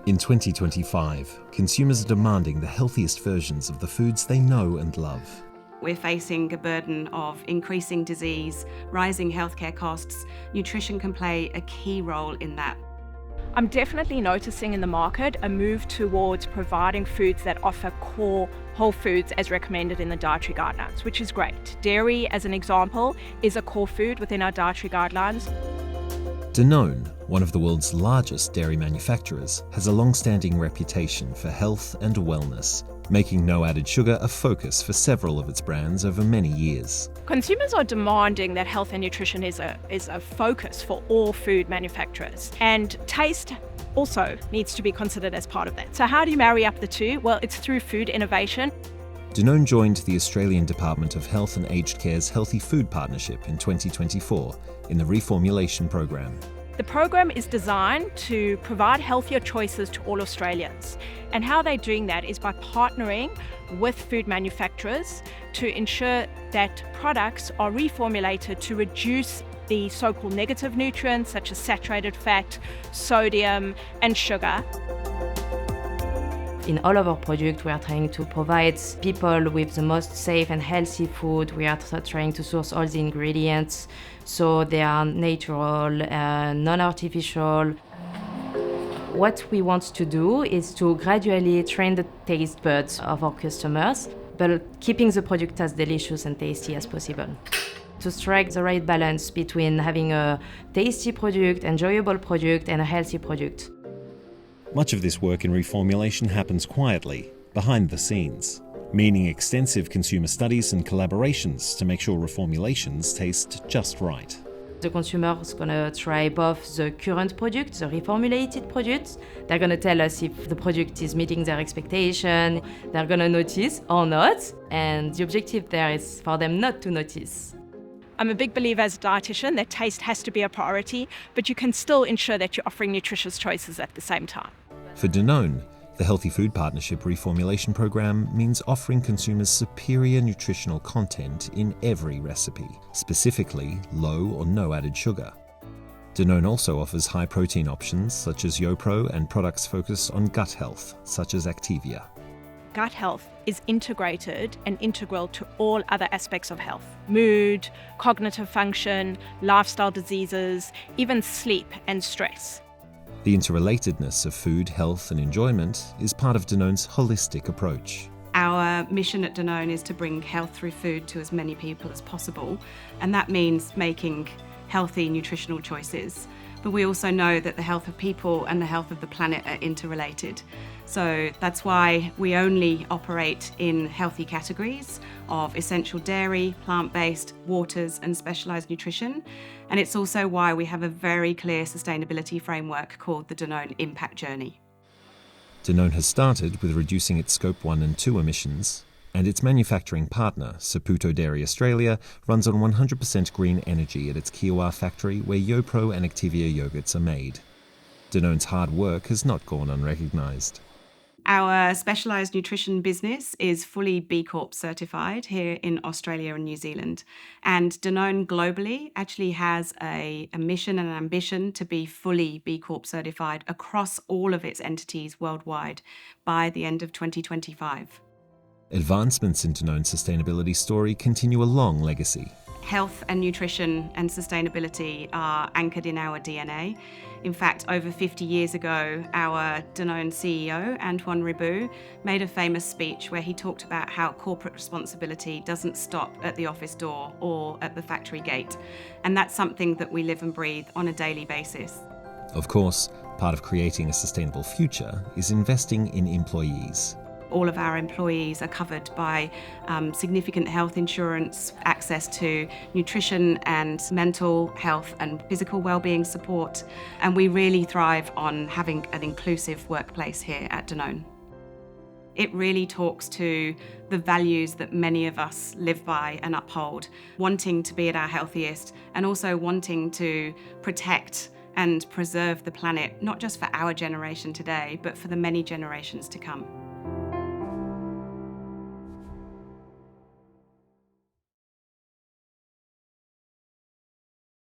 In 2025, consumers are demanding the healthiest versions of the foods they know and love. We're facing a burden of increasing disease, rising healthcare costs. Nutrition can play a key role in that. I'm definitely noticing in the market a move towards providing foods that offer core whole foods as recommended in the dietary guidelines, which is great. Dairy, as an example, is a core food within our dietary guidelines. Danone, one of the world's largest dairy manufacturers, has a long-standing reputation for health and wellness, making no added sugar a focus for several of its brands over many years. Consumers are demanding that health and nutrition is a focus for all food manufacturers, and taste also needs to be considered as part of that. So how do you marry up the two? Well, it's through food innovation. Danone joined the Australian Department of Health and Aged Care's Healthy Food Partnership in 2024 in the reformulation program. The program is designed to provide healthier choices to all Australians. And how they're doing that is by partnering with food manufacturers to ensure that products are reformulated to reduce the so-called negative nutrients such as saturated fat, sodium, and sugar. In all of our products, we are trying to provide people with the most safe and healthy food. We are trying to source all the ingredients so they are natural, non-artificial. What we want to do is to gradually train the taste buds of our customers, but keeping the product as delicious and tasty as possible. To strike the right balance between having a tasty product, enjoyable product, and a healthy product. Much of this work in reformulation happens quietly, behind the scenes, meaning extensive consumer studies and collaborations to make sure reformulations taste just right. The consumer is going to try both the current product, the reformulated products. They're going to tell us if the product is meeting their expectation. They're going to notice or not, and the objective there is for them not to notice. I'm a big believer as a dietitian that taste has to be a priority, but you can still ensure that you're offering nutritious choices at the same time. For Danone, the Healthy Food Partnership reformulation program means offering consumers superior nutritional content in every recipe, specifically low or no added sugar. Danone also offers high protein options such as YoPro and products focused on gut health, such as Activia. Gut health is integrated and integral to all other aspects of health: mood, cognitive function, lifestyle diseases, even sleep and stress. The interrelatedness of food, health and enjoyment is part of Danone's holistic approach. Our mission at Danone is to bring health through food to as many people as possible, and that means making healthy nutritional choices. But we also know that the health of people and the health of the planet are interrelated. So that's why we only operate in healthy categories of essential dairy, plant-based, waters and specialised nutrition. And it's also why we have a very clear sustainability framework called the Danone Impact Journey. Danone has started with reducing its Scope 1 and 2 emissions, and its manufacturing partner, Saputo Dairy Australia, runs on 100% green energy at its Kiowa factory where YoPro and Activia yogurts are made. Danone's hard work has not gone unrecognised. Our specialised nutrition business is fully B Corp certified here in Australia and New Zealand. And Danone globally actually has a mission and an ambition to be fully B Corp certified across all of its entities worldwide by the end of 2025. Advancements in Danone's sustainability story continue a long legacy. Health and nutrition and sustainability are anchored in our DNA. In fact, over 50 years ago, our Danone CEO, Antoine Riboud, made a famous speech where he talked about how corporate responsibility doesn't stop at the office door or at the factory gate. And that's something that we live and breathe on a daily basis. Of course, part of creating a sustainable future is investing in employees. All of our employees are covered by significant health insurance, access to nutrition and mental health and physical well-being support, and we really thrive on having an inclusive workplace here at Danone. It really talks to the values that many of us live by and uphold, wanting to be at our healthiest and also wanting to protect and preserve the planet, not just for our generation today, but for the many generations to come.